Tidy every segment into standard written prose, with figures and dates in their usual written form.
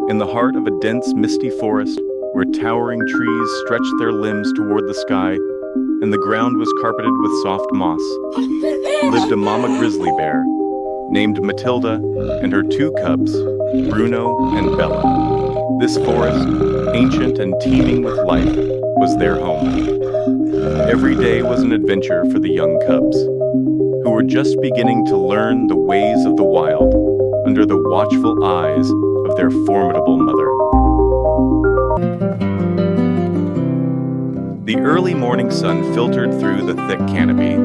in the heart of a dense, misty forest where towering trees stretched their limbs toward the sky and the ground was carpeted with soft moss, lived a mama grizzly bear named Matilda and her two cubs, Bruno and Bella. This forest, ancient and teeming with life, was their home. Every day was an adventure for the young cubs, who were just beginning to learn the ways of the wild under the watchful eyes of their formidable mother. The early morning sun filtered through the thick canopy,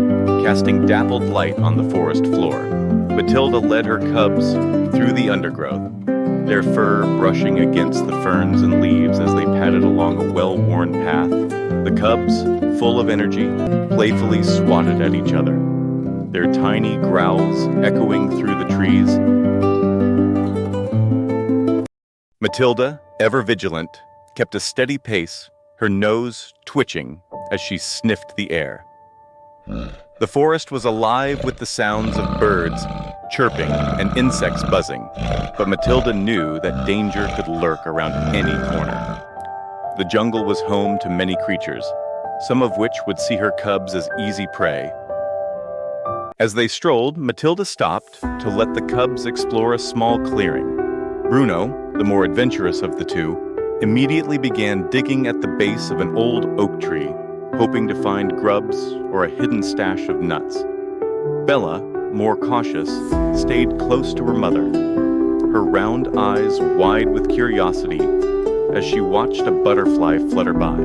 casting dappled light on the forest floor. Matilda led her cubs through the undergrowth, their fur brushing against the ferns and leaves as they padded along a well-worn path. The cubs, full of energy, playfully swatted at each other, their tiny growls echoing through the trees. Matilda, ever vigilant, kept a steady pace, her nose twitching as she sniffed the air. The forest was alive with the sounds of birds chirping and insects buzzing, but Matilda knew that danger could lurk around any corner. The jungle was home to many creatures, some of which would see her cubs as easy prey. As they strolled, Matilda stopped to let the cubs explore a small clearing. Bruno, the more adventurous of the two, immediately began digging at the base of an old oak tree, hoping to find grubs or a hidden stash of nuts. Bella, more cautious, stayed close to her mother, her round eyes wide with curiosity as she watched a butterfly flutter by.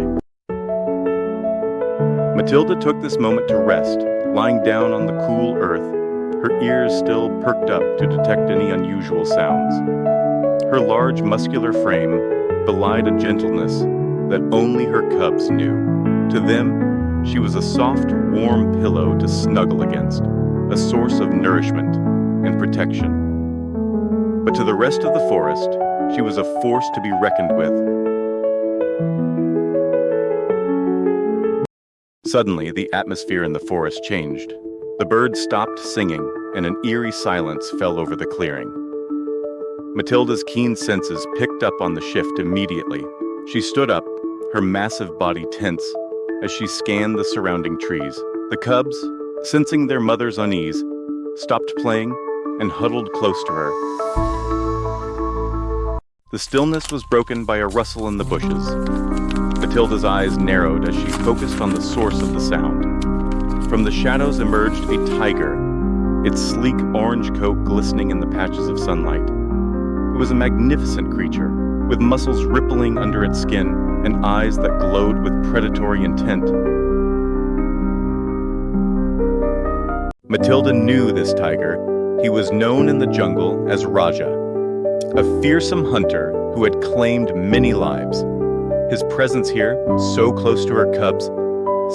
Matilda took this moment to rest, lying down on the cool earth, her ears still perked up to detect any unusual sounds. Her large, muscular frame belied a gentleness that only her cubs knew. To them, she was a soft, warm pillow to snuggle against, a source of nourishment and protection. But to the rest of the forest, she was a force to be reckoned with. Suddenly, the atmosphere in the forest changed. The birds stopped singing, and an eerie silence fell over the clearing. Matilda's keen senses picked up on the shift immediately. She stood up, her massive body tense, as she scanned the surrounding trees. The cubs, sensing their mother's unease, stopped playing and huddled close to her. The stillness was broken by a rustle in the bushes. Matilda's eyes narrowed as she focused on the source of the sound. From the shadows emerged a tiger, its sleek orange coat glistening in the patches of sunlight. It was a magnificent creature, with muscles rippling under its skin and eyes that glowed with predatory intent. Matilda knew this tiger. He was known in the jungle as Rajah, a fearsome hunter who had claimed many lives. His presence here, so close to her cubs,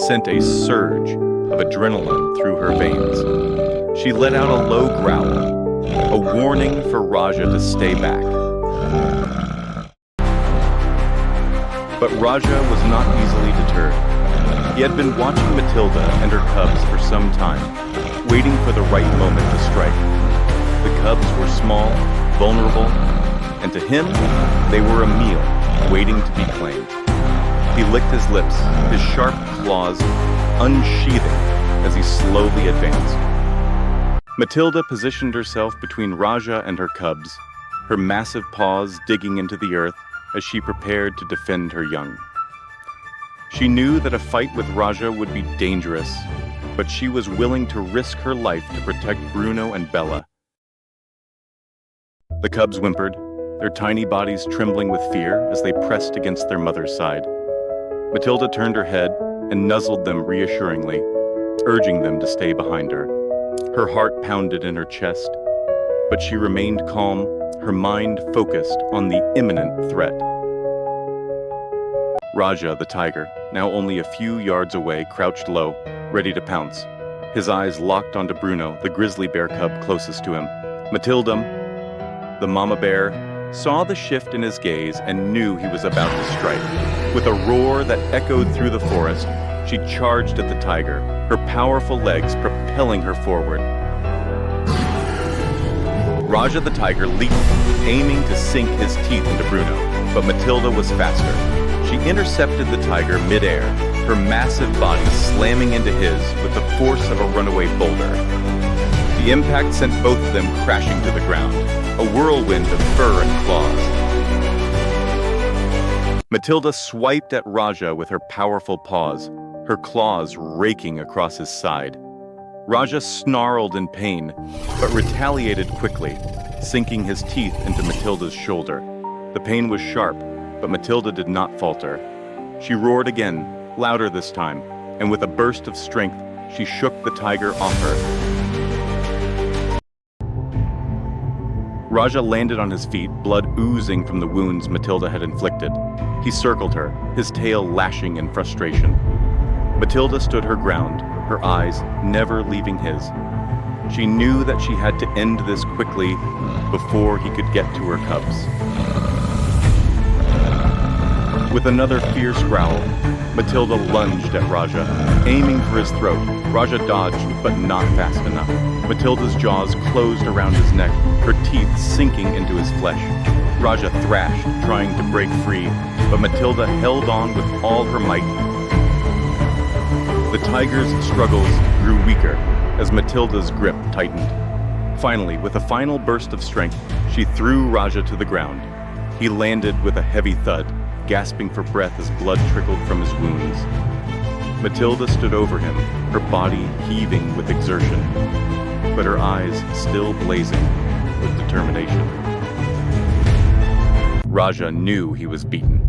sent a surge of adrenaline through her veins. She let out a low growl, a warning for Rajah to stay back. But Rajah was not easily deterred. He had been watching Matilda and her cubs for some time, waiting for the right moment to strike. The cubs were small, vulnerable, and to him, they were a meal waiting to be claimed. He licked his lips, his sharp claws unsheathing as he slowly advanced. Matilda positioned herself between Rajah and her cubs, her massive paws digging into the earth as she prepared to defend her young. She knew that a fight with Rajah would be dangerous, but she was willing to risk her life to protect Bruno and Bella. The cubs whimpered, their tiny bodies trembling with fear as they pressed against their mother's side. Matilda turned her head and nuzzled them reassuringly, urging them to stay behind her. Her heart pounded in her chest, but she remained calm, her mind focused on the imminent threat. Rajah, the tiger, now only a few yards away, crouched low, ready to pounce. His eyes locked onto Bruno, the grizzly bear cub closest to him. Matilda, the mama bear, saw the shift in his gaze and knew he was about to strike. With a roar that echoed through the forest, she charged at the tiger, her powerful legs propelling her forward. Rajah the tiger leaped, aiming to sink his teeth into Bruno, but Matilda was faster. She intercepted the tiger mid-air, her massive body slamming into his with the force of a runaway boulder. The impact sent both of them crashing to the ground, a whirlwind of fur and claws. Matilda swiped at Rajah with her powerful paws, her claws raking across his side. Rajah snarled in pain, but retaliated quickly, sinking his teeth into Matilda's shoulder. The pain was sharp, but Matilda did not falter. She roared again, louder this time, and with a burst of strength, she shook the tiger off her. Rajah landed on his feet, blood oozing from the wounds Matilda had inflicted. He circled her, his tail lashing in frustration. Matilda stood her ground, her eyes never leaving his. She knew that she had to end this quickly before he could get to her cubs. With another fierce growl, Matilda lunged at Rajah, aiming for his throat. Rajah dodged, but not fast enough. Matilda's jaws closed around his neck, her teeth sinking into his flesh. Rajah thrashed, trying to break free, but Matilda held on with all her might. The tiger's struggles grew weaker as Matilda's grip tightened. Finally, with a final burst of strength, she threw Rajah to the ground. He landed with a heavy thud, gasping for breath as blood trickled from his wounds. Matilda stood over him, her body heaving with exertion, but her eyes still blazing with determination. Rajah knew he was beaten.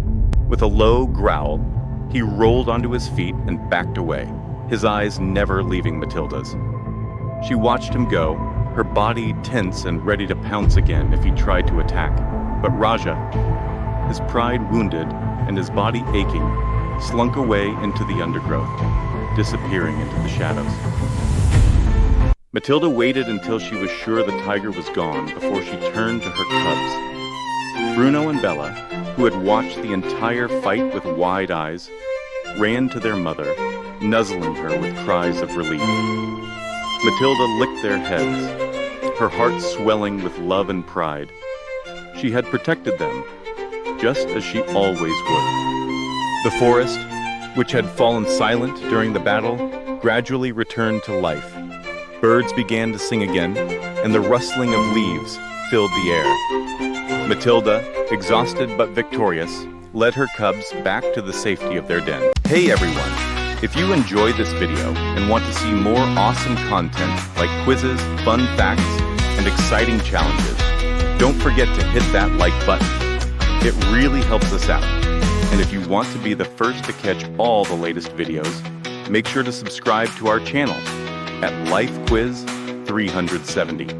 With a low growl, he rolled onto his feet and backed away, his eyes never leaving Matilda's. She watched him go, her body tense and ready to pounce again if he tried to attack. But Rajah, his pride wounded and his body aching, slunk away into the undergrowth, disappearing into the shadows. Matilda waited until she was sure the tiger was gone before she turned to her cubs. Bruno and Bella, who had watched the entire fight with wide eyes, ran to their mother, nuzzling her with cries of relief. Matilda licked their heads, her heart swelling with love and pride. She had protected them, just as she always would. The forest, which had fallen silent during the battle, gradually returned to life. Birds began to sing again, and the rustling of leaves filled the air. Matilda, exhausted but victorious, led her cubs back to the safety of their den. Hey everyone! If you enjoyed this video and want to see more awesome content like quizzes, fun facts, and exciting challenges, don't forget to hit that like button. It really helps us out. And if you want to be the first to catch all the latest videos, make sure to subscribe to our channel at LifeQuiz370.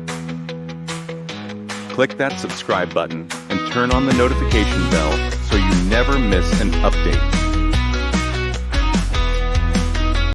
Click that subscribe button and turn on the notification bell so you never miss an update.